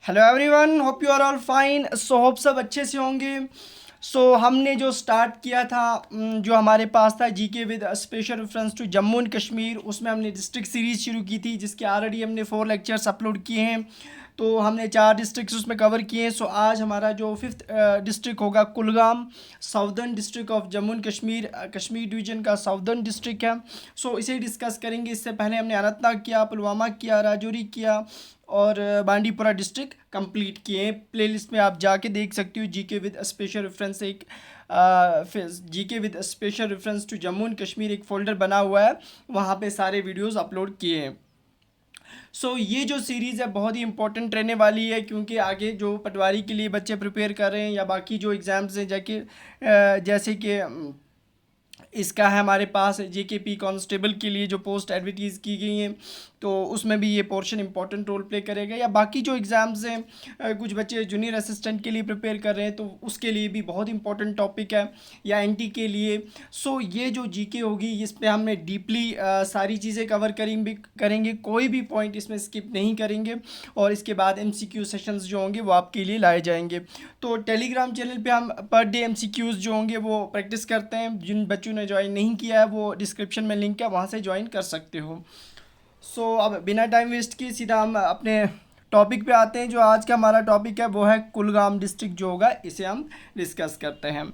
Hello everyone, hope you are all fine. Hope सब अच्छे से होंगे। हमने जो स्टार्ट किया था, जो हमारे पास था GK with special reference to Jammu and Kashmir, उसमें हमने डिस्ट्रिक्ट सीरीज़ शुरू की थी, जिसके ऑलरेडी हमने 4 लेक्चर्स अपलोड किए हैं। तो हमने 4 डिस्ट्रिक्ट्स उसमें कवर किए हैं। आज हमारा जो 5th डिस्ट्रिक्ट होगा Kulgam, southern district of Jammu and Kashmir, Kashmir division का साउदर्न डिस्ट्रिक्ट है। इसे डिस्कस करेंगे। इससे पहले हमने अनंतनाग किया, पुलवामा किया, राजौरी किया और बांडीपुरा डिस्ट्रिक्ट कंप्लीट किए हैं। प्लेलिस्ट में आप जाके देख सकते हो। जीके विद स्पेशल रेफरेंस एक GK with special reference to Jammu and Kashmir एक फ़ोल्डर बना हुआ है, वहाँ पे सारे वीडियोस अपलोड किए हैं। ये जो सीरीज़ है बहुत ही इंपॉर्टेंट रहने वाली है, क्योंकि आगे जो पटवारी के लिए बच्चे प्रिपेयर कर रहे हैं या बाकी जो एग्ज़ाम्स हैं जाके जैसे कि इसका है हमारे पास जेकेपी कांस्टेबल के लिए जो पोस्ट एडवर्टीज़ की गई हैं, तो उसमें भी ये पोर्शन इंपॉर्टेंट रोल प्ले करेगा। या बाकी जो एग्ज़ाम्स हैं, कुछ बच्चे जूनियर असिस्टेंट के लिए प्रिपेयर कर रहे हैं, तो उसके लिए भी बहुत इंपॉर्टेंट टॉपिक है, या एनटी के लिए। ये जो जीके होगी, इस पे हमने डीपली सारी चीज़ें कवर करेंगे, कोई भी पॉइंट इसमें स्किप नहीं करेंगे। और इसके बाद एमसीक्यू सेशंस जो होंगे वो आपके लिए लाए जाएंगे। तो टेलीग्राम चैनल पे हम पर डे एमसीक्यूज़ जो होंगे वो प्रैक्टिस करते हैं। जिन बच्चों ने ज्वाइन नहीं किया है, वो डिस्क्रिप्शन में लिंक है, वहाँ से ज्वाइन कर सकते हो। अब बिना टाइम वेस्ट किए सीधा हम अपने टॉपिक पे आते हैं। जो आज का हमारा टॉपिक है वो है कुलगाम डिस्ट्रिक्ट जो होगा, इसे हम डिस्कस करते हैं।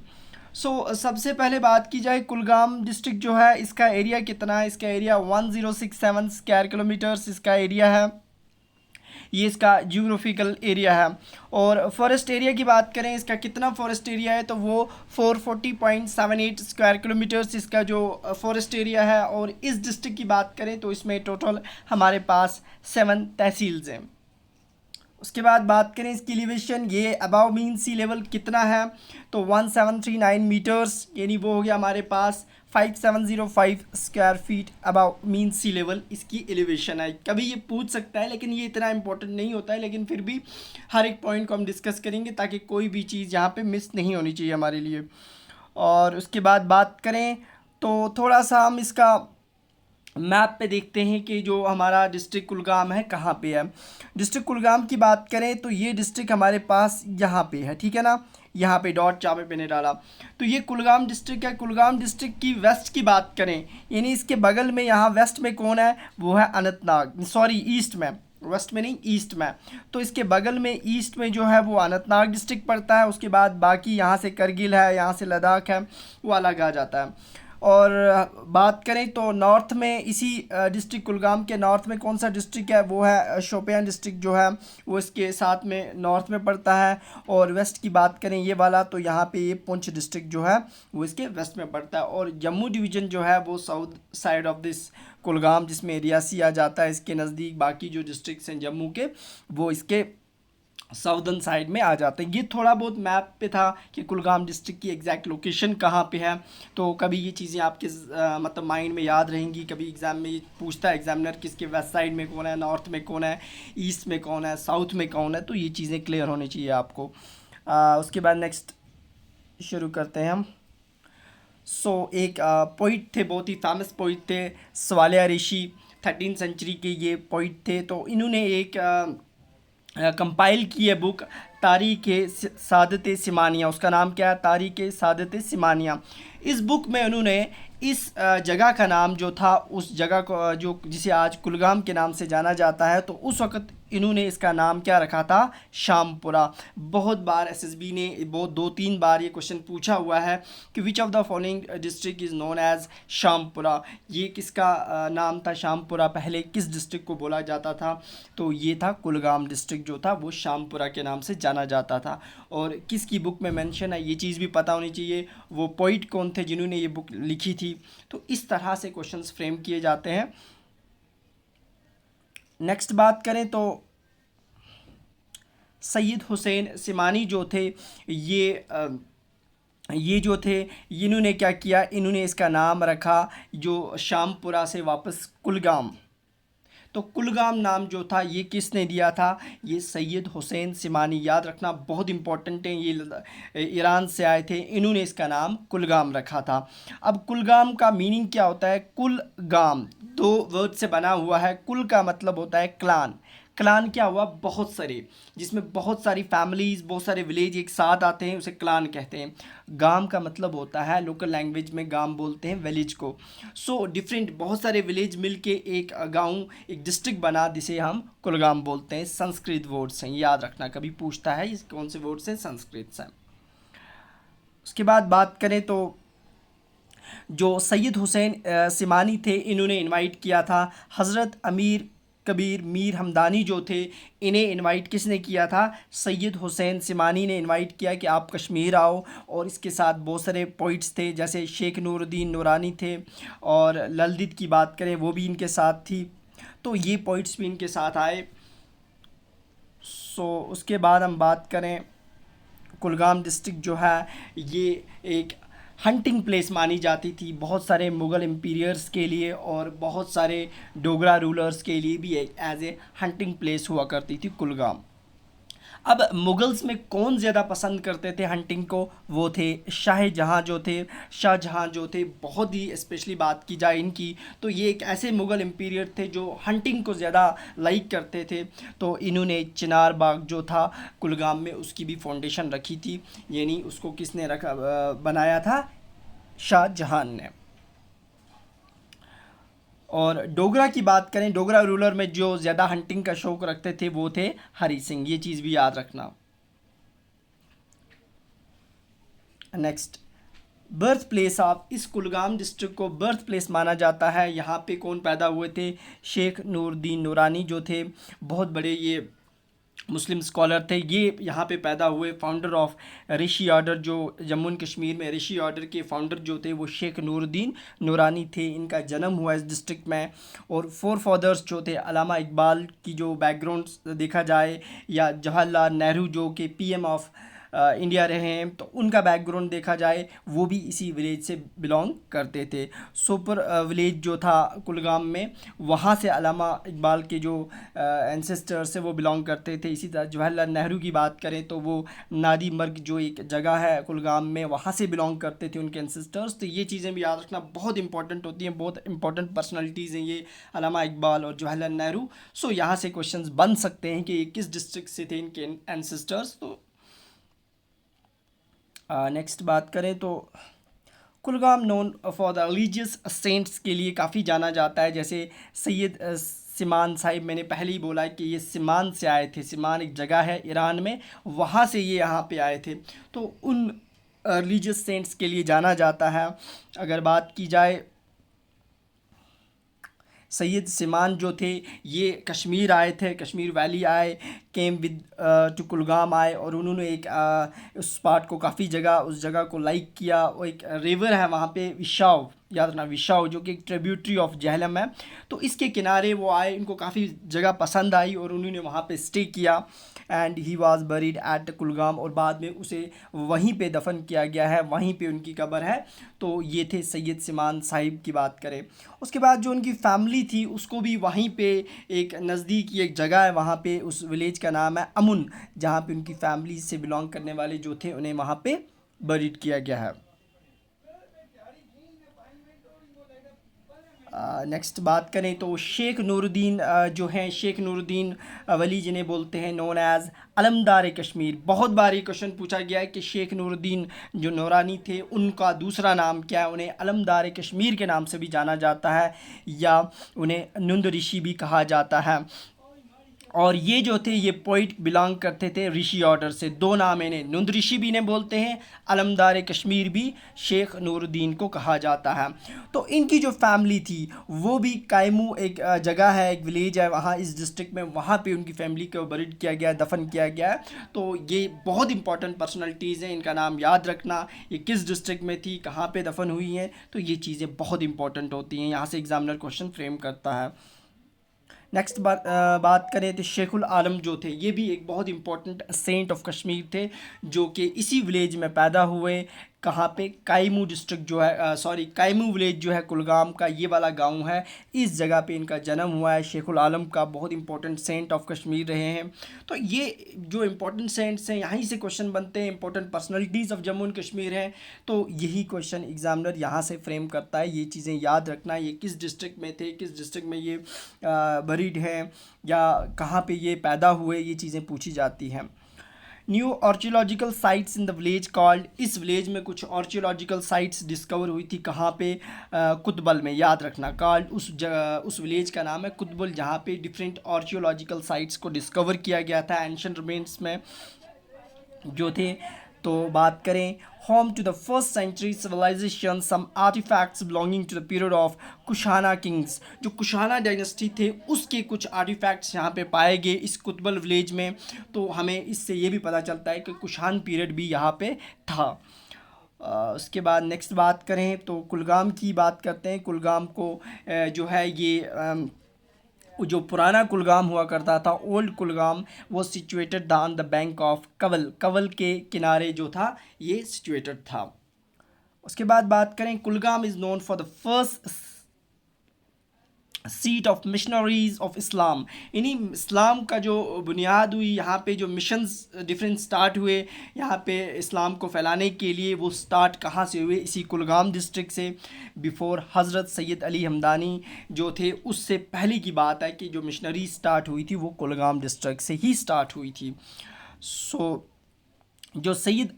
सबसे पहले बात की जाए, कुलगाम डिस्ट्रिक्ट जो है, इसका एरिया कितना है। इसका एरिया 1067 स्क्वायर किलोमीटर्स इसका एरिया है। ये इसका जियोग्राफिकल एरिया है। और फॉरेस्ट एरिया की बात करें, इसका कितना फॉरेस्ट एरिया है, तो वो 440.78 स्क्वायर किलोमीटर्स इसका जो फॉरेस्ट एरिया है। और इस डिस्ट्रिक्ट की बात करें तो इसमें टोटल हमारे पास 7 तहसील्स हैं। उसके बाद बात करें इसकी एलिवेशन, ये अबाव मीन सी लेवल कितना है, तो 1739 मीटर्स, यानी वो हो गया हमारे पास 5705 स्क्वायर फीट अबाव मीन सी लेवल इसकी एलिवेशन है। कभी ये पूछ सकता है, लेकिन ये इतना इंपॉर्टेंट नहीं होता है, लेकिन फिर भी हर एक पॉइंट को हम डिस्कस करेंगे ताकि कोई भी चीज़ यहाँ पे मिस नहीं होनी चाहिए हमारे लिए। और उसके बाद बात करें तो थोड़ा सा हम इसका मैप पे देखते हैं कि जो हमारा डिस्ट्रिक्ट कुलगाम है कहाँ पे है। डिस्ट्रिक्ट कुलगाम की बात करें तो ये डिस्ट्रिक्ट हमारे पास यहाँ पे है, ठीक है ना। यहाँ पे डॉट चापे पे ने डाला, तो ये कुलगाम डिस्ट्रिक्ट है। कुलगाम डिस्ट्रिक्ट की वेस्ट की बात करें, यानी इसके बगल में यहाँ वेस्ट में कौन है, वो है अनंतनाग, सॉरी ईस्ट में, वेस्ट में नहीं ईस्ट में। तो इसके बगल में ईस्ट में जो है वो अनंतनाग डिस्ट्रिक्ट पड़ता है। उसके बाद बाकी यहाँ से करगिल है, यहाँ से लद्दाख है, वो अलग आ जाता है। और बात करें तो नॉर्थ में इसी डिस्ट्रिक्ट कुलगाम के नॉर्थ में कौन सा डिस्ट्रिक्ट है, वो है शोपियान डिस्ट्रिक्ट जो है वो इसके साथ में नॉर्थ में पड़ता है। और वेस्ट की बात करें ये वाला, तो यहाँ पे ये पुंछ डिस्ट्रिक्ट जो है वो इसके वेस्ट में पड़ता है। और जम्मू डिवीज़न जो है वो south side of this Kulgam, जिसमें रियासी आ जाता है इसके नज़दीक। बाकी जो डिस्ट्रिक्ट्स हैं जम्मू के, वो इसके साउदर्न साइड में आ जाते हैं। ये थोड़ा बहुत मैप पे था कि कुलगाम डिस्ट्रिक्ट की एग्जैक्ट लोकेशन कहाँ पे है। तो कभी ये चीज़ें आपके मतलब माइंड में याद रहेंगी। कभी एग्ज़ाम में ये पूछता है एग्जामिनर कि इसके वेस्ट साइड में कौन है, नॉर्थ में कौन है, ईस्ट में कौन है, साउथ में कौन है, तो ये चीज़ें क्लियर होनी चाहिए आपको। उसके बाद नेक्स्ट शुरू करते हैं हम। एक पोइट थे, बहुत ही फेमस पोइट थे, सवालिया ऋषि, 13th सेंचुरी के ये पोइट थे। तो इन्होंने एक कंपाइल की है बुक, तारीख़ सादत सिमानिया। उसका नाम क्या है, तारीख़ सादत सिमानिया। इस बुक में उन्होंने इस जगह का नाम जो था, उस जगह को जो जिसे आज कुलगाम के नाम से जाना जाता है, तो उस वक़्त इन्होंने इसका नाम क्या रखा था, शामपुरा। बहुत बार एसएसबी ने बहुत 2-3 बार ये क्वेश्चन पूछा हुआ है कि which of the following district is known as Shampura. ये किसका नाम था शामपुरा, पहले किस डिस्ट्रिक्ट को बोला जाता था, तो ये था कुलगाम डिस्ट्रिक्ट जो था वो शामपुरा के नाम से जाना जाता था। और किसकी बुक में मेंशन है ये चीज़ भी पता होनी चाहिए, वो पोइट कौन थे जिन्होंने ये बुक लिखी थी। तो इस तरह से क्वेश्चंस फ्रेम किए जाते हैं। नेक्स्ट बात करें तो सैयद हुसैन सिमानी जो थे, ये जो थे, इन्होंने क्या किया, इन्होंने इसका नाम रखा जो शामपुरा से वापस कुलगाम। तो कुलगाम नाम जो था ये किसने दिया था, ये सैयद हुसैन सिमानी। याद रखना बहुत इंपॉर्टेंट है, ये ईरान से आए थे, इन्होंने इसका नाम कुलगाम रखा था। अब कुलगाम का मीनिंग क्या होता है, कुलगाम 2 वर्ड से बना हुआ है। कुल का मतलब होता है क्लान, क्लान क्या हुआ, बहुत सारे, जिसमें बहुत सारी फैमिलीज़, बहुत सारे विलेज एक साथ आते हैं, उसे क्लान कहते हैं। गांव का मतलब होता है, लोकल लैंग्वेज में गांव बोलते हैं विलेज को। सो डिफरेंट बहुत सारे विलेज मिलके एक गांव, एक डिस्ट्रिक्ट बना, जिसे हम कुलगाम बोलते हैं। संस्कृत वर्ड्स हैं, याद रखना, कभी पूछता है इस कौन से वर्ड्स हैं, संस्कृत से। उसके बाद बात करें तो जो सैयद हुसैन सिमानी थे, इन्होंने इनवाइट किया था हज़रत अमीर कबीर मीर हमदानी जो थे, इन्हें इनवाइट किसने किया था, सैयद हुसैन सिमानी ने इनवाइट किया कि आप कश्मीर आओ। और इसके साथ बहुत सारे पोइट्स थे, जैसे शेख नूरुद्दीन नूरानी थे, और ललदित की बात करें वो भी इनके साथ थी, तो ये पोइट्स भी इनके साथ आए। सो उसके बाद हम बात करें, कुलगाम डिस्ट्रिक्ट जो है ये एक हंटिंग प्लेस मानी जाती थी बहुत सारे मुग़ल एम्पीरियर्स के लिए, और बहुत सारे डोगरा रूलर्स के लिए भी एक एज ए हंटिंग प्लेस हुआ करती थी कुलगाम। अब मुग़ल्स में कौन ज़्यादा पसंद करते थे हंटिंग को, वो थे शाहजहाँ जो थे, शाहजहाँ जो थे, बहुत ही स्पेशली बात की जाए इनकी, तो ये एक ऐसे मुग़ल एम्पीरियर थे जो हंटिंग को ज़्यादा लाइक करते थे। तो इन्होंने चिनार बाग जो था कुलगाम में, उसकी भी फाउंडेशन रखी थी, यानी उसको किसने रखा, बनाया था, शाहजहाँ ने। और डोगरा की बात करें, डोगरा रूलर में जो ज़्यादा हंटिंग का शौक रखते थे वो थे हरी सिंह, ये चीज़ भी याद रखना। नेक्स्ट, बर्थ प्लेस ऑफ, इस कुलगाम डिस्ट्रिक्ट को बर्थ प्लेस माना जाता है। यहाँ पे कौन पैदा हुए थे, शेख नूरुद्दीन नूरानी जो थे, बहुत बड़े ये मुस्लिम स्कॉलर थे, ये यहाँ पे पैदा हुए। फाउंडर ऑफ ऋषि ऑर्डर, जो जम्मू एंड कश्मीर में ऋषि ऑर्डर के फाउंडर जो थे वो शेख नूरुद्दीन नूरानी थे, इनका जन्म हुआ इस डिस्ट्रिक्ट में। और फोर फादर्स जो थे, अलामा इकबाल की जो बैकग्राउंड देखा जाए, या जवाहरलाल नेहरू जो कि पीएम ऑफ इंडिया रहे हैं, तो उनका बैकग्राउंड देखा जाए, वो भी इसी विलेज से बिलोंग करते थे। सोपर विलेज जो था कुलगाम में, वहाँ से अलामा इकबाल के जो एंसेस्टर्स हैं वो बिलोंग करते थे। इसी तरह जवाहरलाल नेहरू की बात करें तो वो नादी मर्ग जो एक जगह है कुलगाम में, वहाँ से बिलोंग करते थे उनके एंसेस्टर्स। तो ये चीज़ें भी याद रखना बहुत इंपॉर्टेंट होती हैं, बहुत इंपॉर्टेंट पर्सनैलिटीज़ हैं ये अलामा इकबाल और जवाहरलाल नेहरू। सो यहाँ से क्वेश्चंस बन सकते हैं कि ये किस डिस्ट्रिक्ट से थे इनके एंसेस्टर्स। तो नेक्स्ट बात करें तो Kulgam known for the religious saints के लिए काफ़ी जाना जाता है, जैसे सैयद सिमान साहिब, मैंने पहले ही बोला कि ये सिमान से आए थे, सिमान एक जगह है ईरान में, वहाँ से ये यहाँ पे आए थे, तो उन रिलीजियस सेंट्स के लिए जाना जाता है। अगर बात की जाए, सैयद सिमान जो थे ये कश्मीर आए थे, कश्मीर वैली आए, केम विद टू कुलगाम आए, और उन्होंने एक उस स्पॉट को, काफ़ी जगह उस जगह को लाइक किया। और एक रिवर है वहाँ पे विशाव, याद रखना विशाव, जो कि एक ट्रिब्यूटरी ऑफ झेलम है, तो इसके किनारे वो आए, इनको काफ़ी जगह पसंद आई और उन्होंने वहाँ पे स्टे किया। And he was buried at Kulgam, और बाद में उसे वहीं पे दफन किया गया है, वहीं पे उनकी कब्र है। तो ये थे सैयद सिमान साहिब की बात करें। उसके बाद जो उनकी फैमिली थी उसको भी वहीं पे एक नज़दीक एक जगह है, वहाँ पे उस विलेज का नाम है अमुन, जहाँ पे उनकी फैमिली से बिलोंग करने वाले जो थे उन्हें वहाँ पे बरीड किया गया है। नेक्स्ट बात करें तो शेख नूरुद्दीन जो हैं, शेख नूरुद्दीन वली जिन्हें बोलते हैं, नोन एज़ अलमदार कश्मीर। बहुत बार ये क्वेश्चन पूछा गया है कि शेख नूरुद्दीन जो नूरानी थे उनका दूसरा नाम क्या है, उन्हें अलमदार कश्मीर के नाम से भी जाना जाता है, या उन्हें नुंद ऋषि भी कहा जाता है। और ये जो थे ये पोइट बिलोंग करते थे ऋषि ऑर्डर से, दो नाम इन्हें नुंद ऋषि भी इन्हें बोलते हैं, अलमदार कश्मीर भी शेख नूरुद्दीन को कहा जाता है। तो इनकी जो फैमिली थी वो भी कायमू एक जगह है, एक विलेज है वहाँ इस डिस्ट्रिक्ट में, वहाँ पे उनकी फैमिली को बरीड किया गया, दफन किया गया है। तो ये बहुत इंपॉर्टेंट पर्सनैलिटीज़ हैं, इनका नाम याद रखना, ये किस डिस्ट्रिक्ट में थी, कहाँ पर दफन हुई हैं, तो ये चीज़ें बहुत इंपॉर्टेंट होती हैं, यहाँ से एग्जामिनर क्वेश्चन फ्रेम करता है। नेक्स्ट बात करें तो शेखुल आलम जो थे, ये भी एक बहुत इंपॉर्टेंट सेंट ऑफ कश्मीर थे, जो कि इसी विलेज में पैदा हुए, कहाँ पे, कायमू डिस्ट्रिक्ट जो है, सॉरी कायमू विलेज जो है कुलगाम का, ये वाला गांव है, इस जगह पे इनका जन्म हुआ है। शेखुल आलम का बहुत इंपॉर्टेंट सेंट ऑफ कश्मीर रहे हैं। तो ये जो इंपॉर्टेंट सेंट्स हैं यहीं से क्वेश्चन बनते हैं, important personalities of Jammu and Kashmir हैं। तो यही क्वेश्चन एग्जामिनर यहाँ से फ्रेम करता है। ये चीज़ें याद रखना, ये किस डिस्ट्रिक्ट में थे, किस डिस्ट्रिक्ट में ये बरीड हैं, या कहाँ पे ये पैदा हुए, ये चीज़ें पूछी जाती हैं। New archaeological sites in the village called, इस विलेज में कुछ आर्कियोलॉजिकल साइट्स डिस्कवर हुई थी, कहाँ पे, कुतबल में, याद रखना। कॉल्ड, उस जगह, उस विलेज का नाम है कुतबल, जहाँ पे डिफरेंट आर्कियोलॉजिकल साइट्स को डिस्कवर किया गया था एंशिएंट रिमेन्स में जो थे। तो बात करें home to the first century civilization, some artifacts belonging to the period of Kushana kings, जो कुशाना डायनेस्टी थे उसके कुछ आर्टिफैक्ट्स यहाँ पे पाए गए इस कुतबल विलेज में। तो हमें इससे ये भी पता चलता है कि कुशान पीरियड भी यहाँ पे था। उसके बाद नेक्स्ट बात करें तो कुलगाम की बात करते हैं। कुलगाम को जो है ये जो पुराना कुलगाम हुआ करता था, ओल्ड कुलगाम, वो situated on the bank of Kawal, Kawal के किनारे जो था ये सिचुएटेड था। उसके बाद बात करें, Kulgam is known for the first seat of missionaries of Islam, यानी इस्लाम का जो बुनियाद हुई यहाँ पे, जो मिशंस डिफरेंट स्टार्ट हुए यहाँ पे इस्लाम को फैलाने के लिए, वो स्टार्ट कहाँ से हुए, इसी कुलगाम डिस्ट्रिक्ट से। बिफोर हज़रत सैयद अली हमदानी जो थे, उससे पहले की बात है कि जो मिशनरी स्टार्ट हुई थी वो कुलगाम डिस्ट्रिक्ट से ही स्टार्ट हुई थी। सो जो सैयद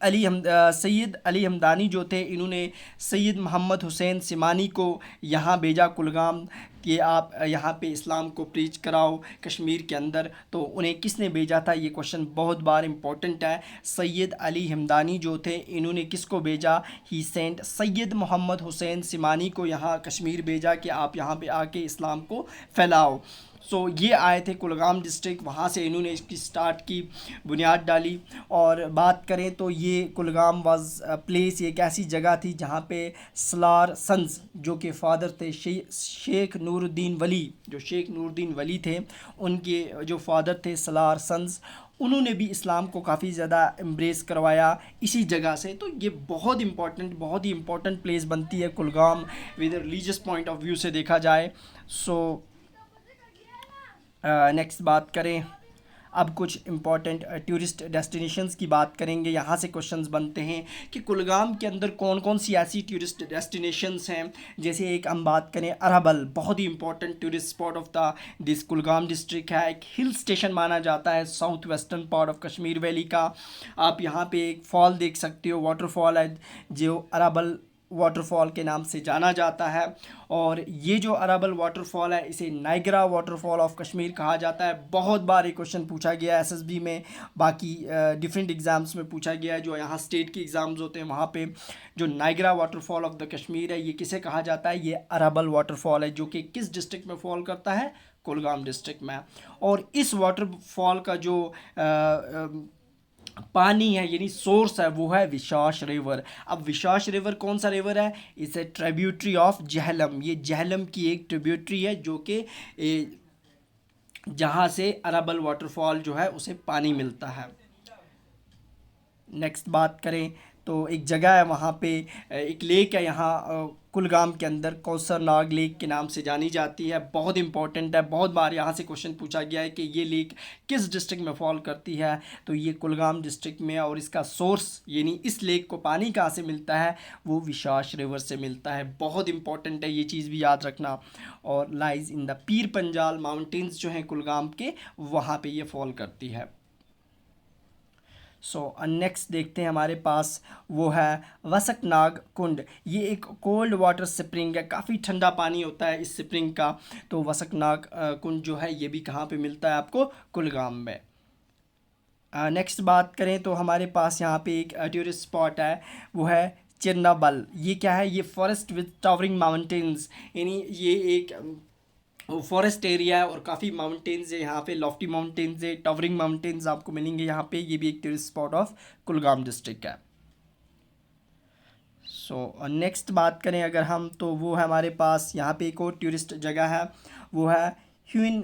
अली हमदानी जो थे, इन्होंने सैयद मोहम्मद हुसैन सिमानी को यहाँ भेजा कुलगाम कि आप यहाँ पे इस्लाम को प्रीच कराओ कश्मीर के अंदर। तो उन्हें किसने भेजा था, ये क्वेश्चन बहुत बार इम्पोर्टेंट है। सैयद अली हमदानी जो थे, इन्होंने किसको भेजा, ही सेंट सैयद मोहम्मद हुसैन सिमानी को यहाँ कश्मीर भेजा कि आप यहाँ पे आके इस्लाम को फैलाओ। सो ये आए थे कुलगाम डिस्ट्रिक्ट, वहाँ से इन्होंने इसकी स्टार्ट की, बुनियाद डाली। और बात करें तो ये कुलगाम वाज प्लेस, एक ऐसी जगह थी जहाँ पे सलार सन्स जो कि फादर थे शेख नूरुद्दीन वली, जो शेख नूरुद्दीन वली थे, उनके जो फादर थे सलार सन्स, उन्होंने भी इस्लाम को काफ़ी ज़्यादा एम्ब्रेस करवाया इसी जगह से। तो ये बहुत ही इंपॉर्टेंट प्लेस बनती है Kulgam with religious point of view से देखा जाए। सो नेक्स्ट बात करें, अब कुछ इम्पॉर्टेंट टूरिस्ट डेस्टिनेशंस की बात करेंगे। यहाँ से क्वेश्चंस बनते हैं कि कुलगाम के अंदर कौन कौन सी ऐसी टूरिस्ट डेस्टिनेशंस हैं। जैसे एक हम बात करें अरहबल, बहुत ही important tourist spot of the this Kulgam district है, एक हिल स्टेशन माना जाता है south western part of Kashmir valley का। आप यहाँ पे एक फॉल देख सकते हो, वाटरफॉल है जो अरहबल वाटरफॉल के नाम से जाना जाता है। और ये जो अरहबल वाटरफॉल है, इसे नाइग्रा वाटरफॉल ऑफ कश्मीर कहा जाता है। बहुत बार ये क्वेश्चन पूछा गया है एसएसबी में, बाकी डिफरेंट एग्ज़ाम्स में पूछा गया है। जो यहाँ स्टेट के एग्ज़ाम्स होते हैं वहाँ पे जो Niagara waterfall of the Kashmir है, ये किसे कहा जाता है, ये अरहबल वाटरफॉल है, जो कि किस डिस्ट्रिक्ट में फॉल करता है, कुलगाम डिस्ट्रिक्ट में। और इस वाटरफॉल का जो पानी है यानी सोर्स है, वो है विशाश रिवर। अब विशाश रिवर कौन सा रिवर है, इसे ट्रिब्यूटरी ऑफ जहलम, ये जहलम की एक ट्रिब्यूटरी है जो कि जहाँ से अरहबल वाटरफॉल जो है उसे पानी मिलता है। नेक्स्ट बात करें तो एक जगह है वहाँ पे, एक लेक है यहाँ कुलगाम के अंदर, कौसर नाग लेक के नाम से जानी जाती है। बहुत इंपॉर्टेंट है, बहुत बार यहाँ से क्वेश्चन पूछा गया है कि ये लेक किस डिस्ट्रिक्ट में फॉल करती है, तो ये कुलगाम डिस्ट्रिक्ट में। और इसका सोर्स यानी इस लेक को पानी कहाँ से मिलता है, वो विशाश रिवर से मिलता है। बहुत इंपॉर्टेंट है, ये चीज़ भी याद रखना। और lies in the Pir Panjal mountains जो हैं कुलगाम के, वहाँ पर ये फॉल करती है। सो नेक्स्ट देखते हैं हमारे पास, वो है वसकनाग कुंड। ये एक कोल्ड वाटर स्प्रिंग है, काफ़ी ठंडा पानी होता है इस स्प्रिंग का। तो वसकनाग कुंड जो है ये भी कहाँ पे मिलता है आपको, कुलगाम में। नेक्स्ट बात करें तो हमारे पास यहाँ पे एक टूरिस्ट स्पॉट है, वो है चिरनाबल। ये क्या है, ये फॉरेस्ट विद टावरिंग माउंटेन्स, यानी ये एक फॉरेस्ट एरिया है और काफ़ी माउंटेन्स है यहाँ पे, लॉफ्टी माउंटेन्स है, टावरिंग माउंटेन्स आपको मिलेंगे यहाँ पे। ये भी एक tourist spot of Kulgam district है। सो नेक्स्ट बात करें अगर हम, तो वो है हमारे पास यहाँ पे एक और टूरिस्ट जगह है, वो है ह्यून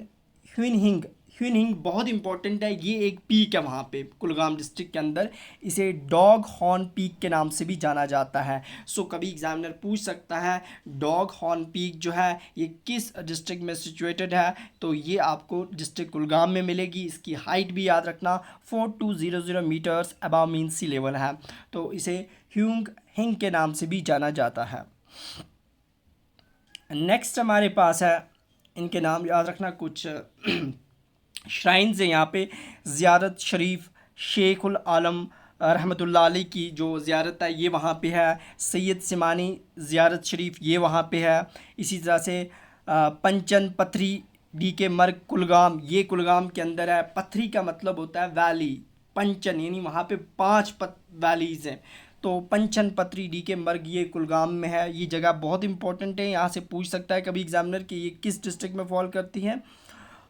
ह्यूनहिंग ह्यूनहिंग बहुत इंपॉर्टेंट है, ये एक पीक है वहाँ पे कुलगाम डिस्ट्रिक्ट के अंदर, इसे डॉग हॉर्न पीक के नाम से भी जाना जाता है। सो कभी एग्जामिनर पूछ सकता है डॉग हॉर्न पीक जो है ये किस डिस्ट्रिक्ट में सिचुएटेड है, तो ये आपको डिस्ट्रिक्ट कुलगाम में मिलेगी। इसकी हाइट भी याद रखना 4200 मीटर्स अबव मीन सी लेवल है, तो इसे ह्यूंग हिंग के नाम से भी जाना जाता है। नेक्स्ट हमारे पास है, इनके नाम याद रखना, कुछ श्राइन्स है यहाँ पे। ज़ियारत शरीफ शेखुल आलम रहमतुल्लाह अलैह की जो ज़ियारत है ये वहाँ पे है। सैयद सिमानी ज़ियारत शरीफ ये वहाँ पे है। इसी तरह से पंचन पथरी डी के मर्ग कुलगाम, ये कुलगाम के अंदर है। पथरी का मतलब होता है वैली, पंचन यानी वहाँ पे 5 वैलीज़ हैं, तो पंचन पथरी डी के मर्ग ये कुलगाम में है। ये जगह बहुत इंपॉर्टेंट है, यहाँ से पूछ सकता है कभी एग्जामिनर कि ये किस डिस्ट्रिक्ट में फॉल करती हैं।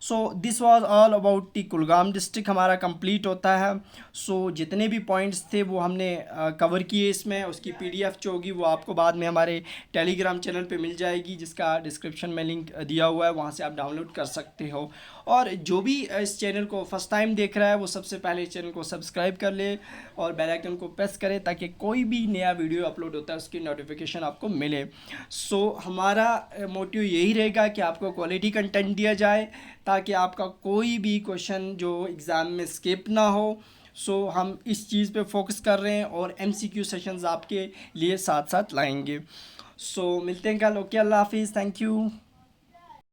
So this was all about T Kulgam district हमारा कंप्लीट होता है। सो जितने भी पॉइंट्स थे वो हमने कवर किए इसमें। उसकी पीडीएफ जो होगी वो आपको बाद में हमारे टेलीग्राम चैनल पे मिल जाएगी, जिसका डिस्क्रिप्शन में लिंक दिया हुआ है, वहाँ से आप डाउनलोड कर सकते हो। और जो भी इस चैनल को फर्स्ट टाइम देख रहा है वो सबसे पहले चैनल को सब्सक्राइब कर ले और बेल आइकन को प्रेस करे, ताकि कोई भी नया वीडियो अपलोड होता है उसकी नोटिफिकेशन आपको मिले। सो हमारा मोटिव यही रहेगा कि आपको क्वालिटी कंटेंट दिया जाए, ताकि आपका कोई भी क्वेश्चन जो एग्ज़ाम में स्किप ना हो। सो हम इस चीज़ पे फोकस कर रहे हैं और MCQ सेशंस आपके लिए साथ साथ लाएंगे। सो मिलते हैं कल। ओके, अल्लाह हाफिज़, थैंक यू।